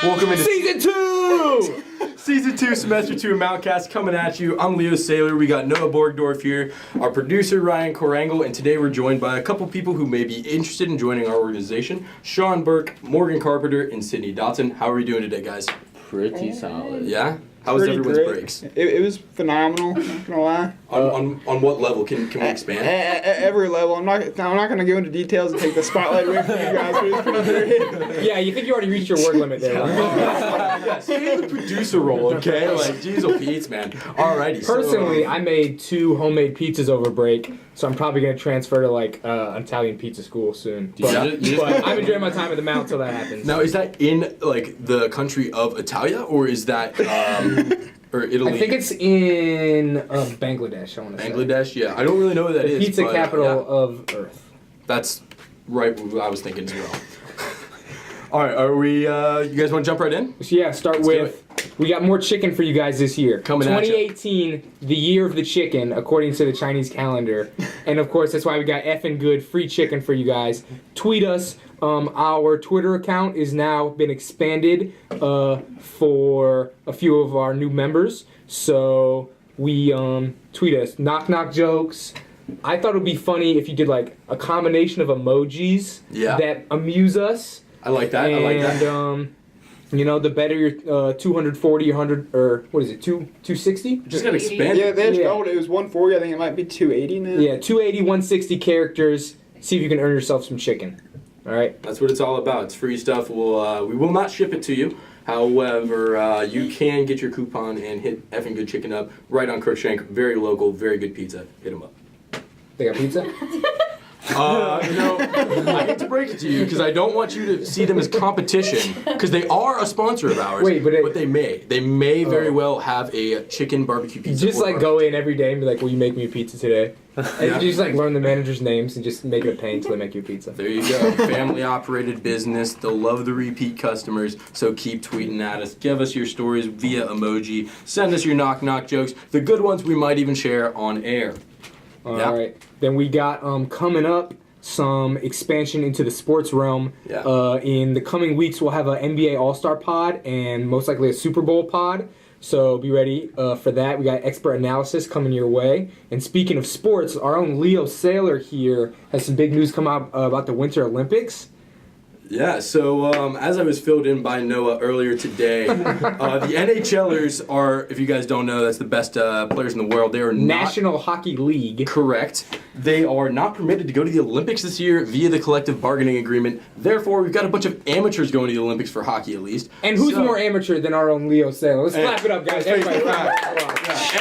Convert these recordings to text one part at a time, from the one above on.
Welcome into Season 2! Season 2, Semester 2 of MountCast coming at you. I'm Leo Saylor. We got Noah Borgdorf here, our producer Ryan Korangle, and today we're joined by a couple people who may be interested in joining our organization. Sean Burke, Morgan Carpenter, and Sydney Dotson. How are we doing today, guys? Pretty solid. Yeah? How was everyone's breaks? It was phenomenal, not gonna lie. On what level? Can we expand? At every level. I'm not gonna go into details and take the spotlight away from you guys, but it's pretty great. Yeah, you think you already reached your word limit there, right? Yeah, stay in the producer role, okay? Like, geez, oh, Pete's, man. Alrighty. Personally, I made 2 homemade pizzas over break, so I'm probably going to transfer to, like, an Italian pizza school soon. But I'm enjoying my time at the Mount till that happens. Now, is that in, like, the country of Italia, or is that, or Italy? I think it's in Bangladesh, I want to say. Bangladesh? Yeah, I don't really know what that the is. pizza but, capital of Earth. That's right what I was thinking as well. Alright, are we, you guys want to jump right in? So yeah, start with, we got more chicken for you guys this year. Coming at ya. 2018, the year of the chicken, according to the Chinese calendar. And of course, that's why we got effing good free chicken for you guys. Tweet us. Our Twitter account is now been expanded for a few of our new members. So we tweet us knock knock jokes. I thought it would be funny if you did like a combination of emojis that amuse us. I like that. I like that. And you know, the better your 240, 100, or what is it, 260? Just gotta expand. Yeah, they just it was 140. I think it might be 280 now. Yeah, 280, 160 characters. See if you can earn yourself some chicken. All right. That's what it's all about. It's free stuff. We will not ship it to you. However, you can get your coupon and hit effing good chicken up right on Crookshank. Very local, very good pizza. Hit them up. They got pizza? No, I hate to break it to you because I don't want you to see them as competition because they are a sponsor of ours. Wait, but they may very well have a chicken barbecue pizza. Just like go in every day and be like, will you make me a pizza today? And you just like learn the manager's names and just make it a pain until they make you a pizza. There you go. Family operated business. They'll love the repeat customers. So keep tweeting at us. Give us your stories via emoji. Send us your knock knock jokes. The good ones we might even share on air. All right. Then we got coming up some expansion into the sports realm. Yeah. In the coming weeks, we'll have an NBA All-Star pod and most likely a Super Bowl pod. So be ready for that. We got expert analysis coming your way. And speaking of sports, our own Leo Saylor here has some big news come out about the Winter Olympics. Yeah, so as I was filled in by Noah earlier today, the NHLers are, if you guys don't know, that's the best players in the world. They are National Hockey League. Correct. They are not permitted to go to the Olympics this year via the collective bargaining agreement. Therefore, we've got a bunch of amateurs going to the Olympics for hockey at least. And who's more amateur than our own Leo Saylor? Let's clap it up, guys. Everybody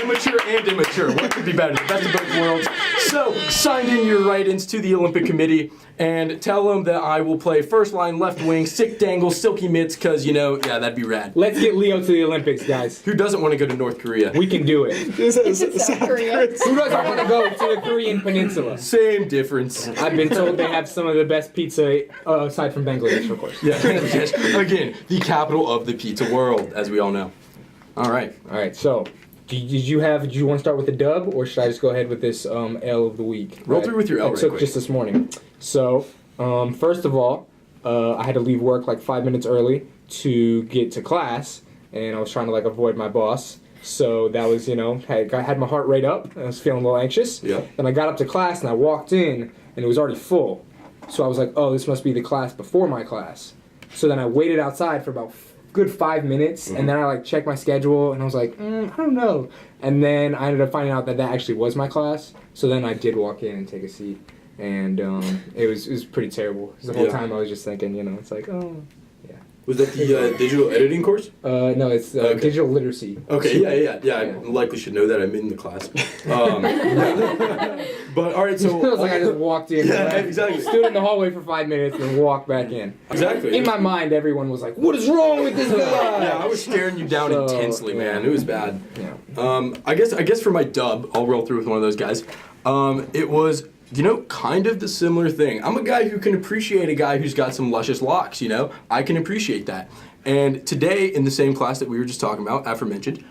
Amateur and immature. What could be better? The best of both worlds. So, sign in your write-ins to the Olympic Committee and tell them that I will play first line, left wing, sick dangle, silky mitts, because, you know, yeah, that'd be rad. Let's get Leo to the Olympics, guys. Who doesn't want to go to North Korea? We can do it. South Korea. Who doesn't want to go to the Korean Peninsula? Same difference. I've been told they have some of the best pizza, aside from Bangladesh, of course. Yeah, yes. Again, the capital of the pizza world, as we all know. All right. So, did you want to start with the dub, or should I just go ahead with this L of the week? Roll through with your L I right took quick. just this morning. So, first of all, I had to leave work like 5 minutes early to get to class, and I was trying to like avoid my boss. So that was, you know, I had my heart rate up. I was feeling a little anxious. Yeah. Then I got up to class and I walked in, and it was already full. So I was like, oh, this must be the class before my class. So then I waited outside for about good 5 minutes, and then I like checked my schedule, and I was like, I don't know. And then I ended up finding out that actually was my class. So then I did walk in and take a seat, and it was pretty terrible. 'Cause the whole time I was just thinking, you know, it's like, oh, yeah. Was that the digital editing course? No, it's Okay. digital literacy. Okay, yeah. I likely should know that. I'm in the class. But all right, so It was like I just walked in, yeah, exactly. stood in the hallway for 5 minutes, and walked back in. Exactly. In my mind, everyone was like, "What is wrong with this guy?" Yeah, I was staring you down So, intensely, man. yeah. It was bad. Yeah. I guess for my dub, I'll roll through with one of those guys. It was, you know, kind of the similar thing. I'm a guy who can appreciate a guy who's got some luscious locks, you know? I can appreciate that. And today, in the same class that we were just talking about, aforementioned,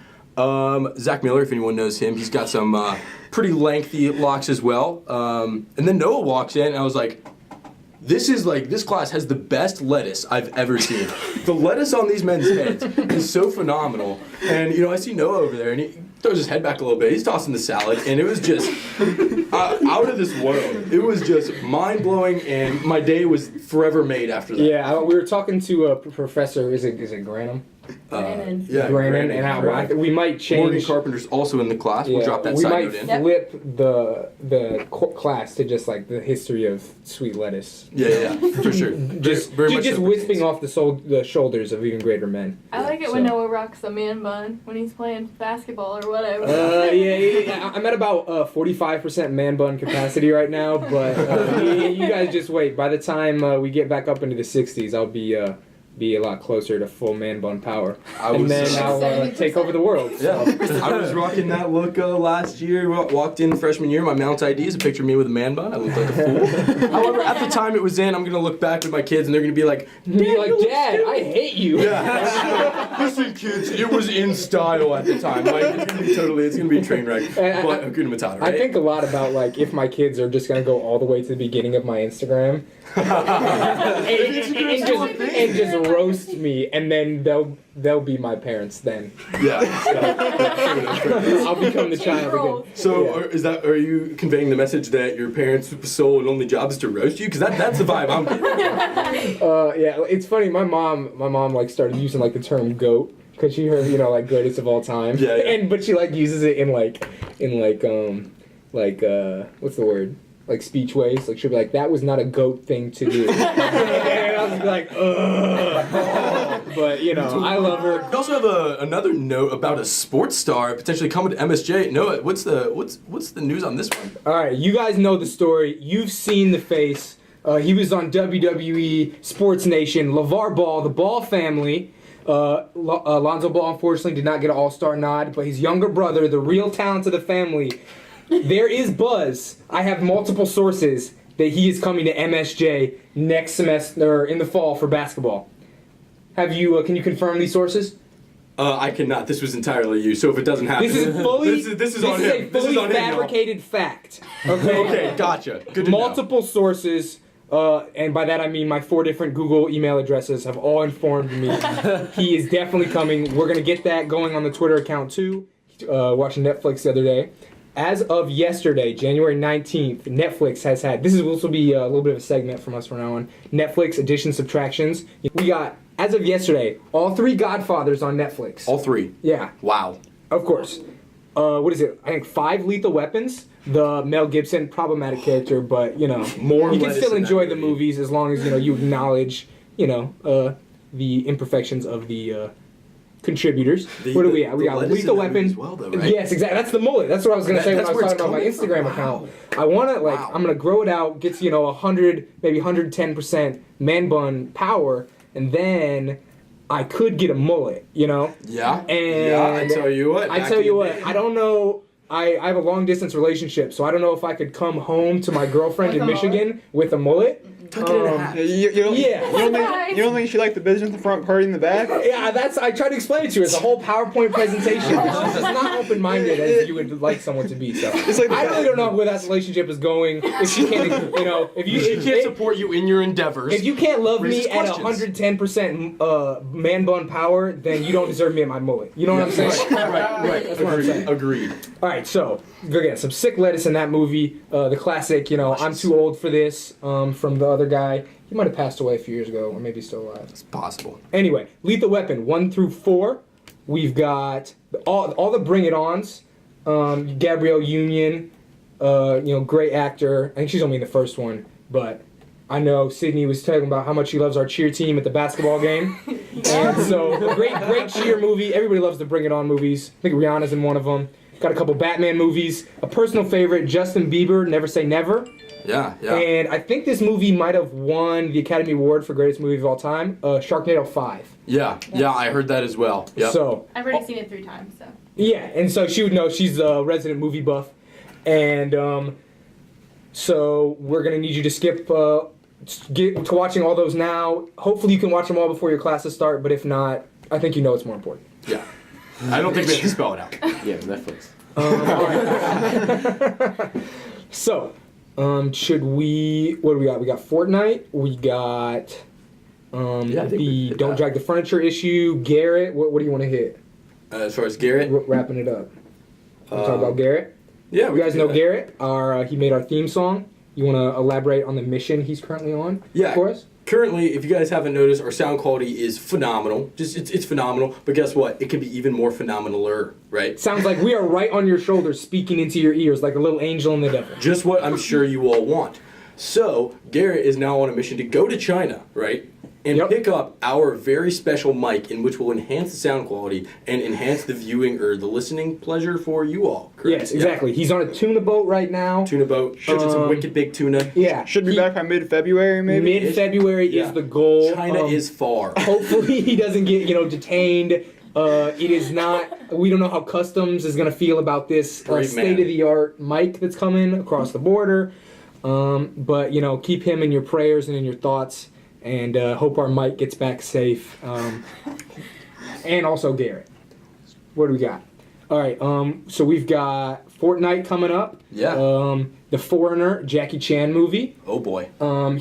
Zach Miller, if anyone knows him, he's got some pretty lengthy locks as well. And then Noah walks in, and I was like, this class has the best lettuce I've ever seen. The lettuce on these men's heads is so phenomenal. And, I see Noah over there, and he throws his head back a little bit. He's tossing the salad, and it was just out of this world. It was just mind-blowing, and my day was forever made after that. Yeah, we were talking to a professor, is it Granum? Grannon, and we might change. Morgan Carpenter's also in the class. We'll drop that side note in. We might flip the class to just like the history of sweet lettuce. Yeah, for sure. Just wisping off the shoulders of even greater men. I like it when Noah rocks a man bun when he's playing basketball or whatever. Yeah. I'm at about 45% man bun capacity right now, but you guys just wait. By the time we get back up into the 60s, I'll be a lot closer to full man bun power. And then I'll take over the world. So. Yeah, I was rocking that look last year. Walked in freshman year. My Mount ID is a picture of me with a man bun. I looked like a fool. However, at the time it was in, I'm going to look back with my kids and they're going to be like, Dad, I hate you. Yeah. Listen, kids, it was in style at the time. Like, it's going to be a train wreck. But Hakuna Matata, right? I think a lot about, like, if my kids are just going to go all the way to the beginning of my Instagram and just roast me, and then they'll be my parents then. Yeah. I'll become the child again. So, are you conveying the message that your parents' sole and only job is to roast you? Because that's the vibe I'm getting. Yeah, it's funny. My mom like started using like the term goat because she heard like greatest of all time. Yeah. But she like uses it in what's the word? Like speech ways. Like she'll be like, that was not a goat thing to do. And I'll just be like, ugh. But I love her. We also have another note about a sports star potentially coming to MSJ. Noah, what's the news on this one? All right, you guys know the story. You've seen the face. He was on WWE, Sports Nation, LeVar Ball, the Ball family. Lonzo Ball unfortunately did not get an All-Star nod, but his younger brother, the real talent of the family. There is buzz. I have multiple sources that he is coming to MSJ next semester or in the fall for basketball. Have you? Can you confirm these sources? I cannot. This was entirely you. So if it doesn't happen, this is fully. this is on him. This is a fully fabricated fact. Okay. Okay. Gotcha. Good to multiple sources. And by that I mean my 4 different Google email addresses have all informed me he is definitely coming. We're gonna get that going on the Twitter account too. Watching Netflix the other day. As of yesterday, January 19th, Netflix has had, this will also be a little bit of a segment from us from now on, Netflix addition subtractions. We got, as of yesterday, all 3 Godfathers on Netflix. All 3? Yeah. Wow. Of course. What is it? I think 5 Lethal Weapons. The Mel Gibson problematic character, but, more you can still enjoy the movies as long as, you acknowledge, the imperfections of the contributors. What do we have? We got Lethal Weapon. Well, though, right? Yes, exactly. That's the mullet. That's what I was going to say when I was talking about my Instagram account. I want to, I'm going to grow it out, get to, 100, maybe 110% man bun power, and then I could get a mullet, Yeah. And I tell you what. I don't know. I have a long distance relationship, so I don't know if I could come home to my girlfriend in Michigan with a mullet. Tuck it in a hat. You don't think she liked the business in the front, party in the back? Yeah, I tried to explain it to her. It's a whole PowerPoint presentation. She's just not open-minded as you would like someone to be. So I really don't know where that relationship is going. If she can't, if she can't support you in your endeavors. If you can't love me at 110% man bun power, then you don't deserve me at my mullet. You know what I'm saying? Right. That's what I'm saying. Agreed. All right, so again, some sick lettuce in that movie. The classic, I'm too old for this. From the other guy, he might have passed away a few years ago, or maybe he's still alive. It's possible. Anyway, Lethal Weapon 1 through 4. We've got all the Bring It Ons. Gabrielle Union, great actor. I think she's only in the first one, but I know Sydney was talking about how much she loves our cheer team at the basketball game. And so, a great cheer movie. Everybody loves the Bring It On movies. I think Rihanna's in one of them. Got a couple Batman movies. A personal favorite, Justin Bieber, Never Say Never. Yeah. And I think this movie might have won the Academy Award for greatest movie of all time, Sharknado 5. Yeah, I heard that as well. Yep. So I've already seen it 3 times, so. Yeah, and so she would know. She's a resident movie buff. And so we're going to need you to get to watching all those now. Hopefully you can watch them all before your classes start, but if not, I think it's more important. Yeah. I don't think we have to spell it out. Yeah, Netflix. All right. So, Should we? What do we got? We got Fortnite. We got Yeah, I think we the hit Don't that. Drag the Furniture issue. Garrett. What do you want to hit? As far as Garrett, Wrapping it up. Talk about Garrett. yeah, You we guys can do know that. Garrett. He made our theme song. You want to elaborate on the mission he's currently on? Yeah. For us? Currently, if you guys haven't noticed, our sound quality is phenomenal. Just it's phenomenal. But guess what? It can be even more phenomenaler, right? Sounds like we are right on your shoulders, speaking into your ears like a little angel and the devil. Just what I'm sure you all want. So Garrett is now on a mission to go to China, right? And Yep. pick up our very special mic, in which will enhance the sound quality and enhance the viewing or the listening pleasure for you all. Correct? Yes, exactly. He's on a tuna boat right now. Yeah. Tuna boat, catching some wicked big tuna. Yeah. Should be back by mid-February, maybe. Mid-February Yeah. is the goal. China is far. Hopefully he doesn't get, detained. It is not, we don't know how customs is going to feel about this Brave man. state-of-the-art mic that's coming across the border. But, keep him in your prayers and in your thoughts, and hope our mic gets back safe. And also Garrett. What do we got? All right, so we've got Fortnite coming up. Yeah. The Foreigner, Jackie Chan movie. Oh boy. I don't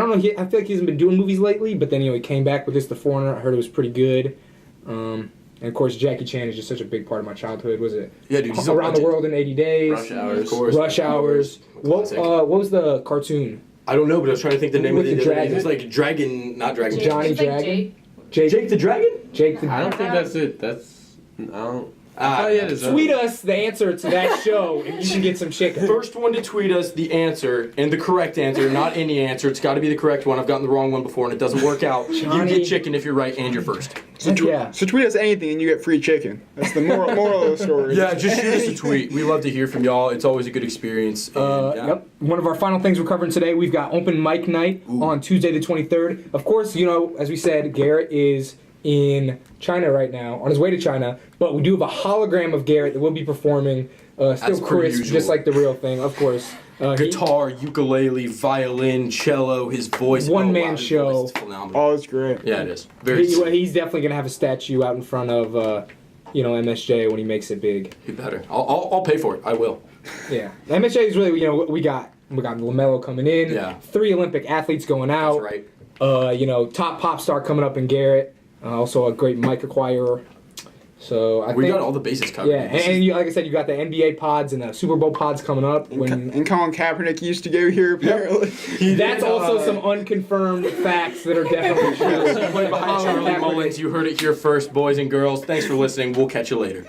know, I feel like he hasn't been doing movies lately, but then, he came back with this, The Foreigner. I heard it was pretty good. And of course, Jackie Chan is just such a big part of my childhood. Was it? Yeah, dude. He's a Around the legend. World in 80 Days. Rush Hours. Of course. Rush Hours. What Classic. was the cartoon? I don't know, but I was trying to think the name With of the the dragon. It's like Dragon, not Dragon. Johnny It's like Dragon? Jake. Jake the Dragon? Jake the I don't think that's it. I don't. I thought he had his own. Tweet us the answer to that show, and you can get some chicken. First one to tweet us the answer, and the correct answer, not any answer. It's got to be the correct one. I've gotten the wrong one before, and it doesn't work out. You Johnny- get chicken if you're right, and you're first. Yeah. So tweet us anything and you get free chicken. That's the moral of the story. Yeah, just shoot us a tweet. We love to hear from y'all. It's always a good experience. And, yeah. Yep. One of our final things we're covering today, we've got open mic night on Tuesday the 23rd. Of course, as we said, Garrett is in China right now, on his way to China, but we do have a hologram of Garrett that will be performing, As still per crisp, usual. just like the real thing, of course. Guitar, ukulele, violin, cello, his voice. One-man wow, his show. voice is phenomenal. Oh, it's great. Yeah, it is. Very He's definitely going to have a statue out in front of, MSJ when he makes it big. You better. I'll pay for it. I will. Yeah. MSJ is really, we got LaMelo coming in, Yeah. 3 Olympic athletes going out. That's right. Top pop star coming up in Garrett, also a great mic acquirer. So I We think got all the bases covered. yeah, and like I said, you got the NBA pods and the Super Bowl pods coming up. And Colin Kaepernick used to go here, apparently. That's also some unconfirmed facts that are definitely true. Play behind Colin Charlie Kaepernick. Mullins. You heard it here first, boys and girls. Thanks for listening. We'll catch you later.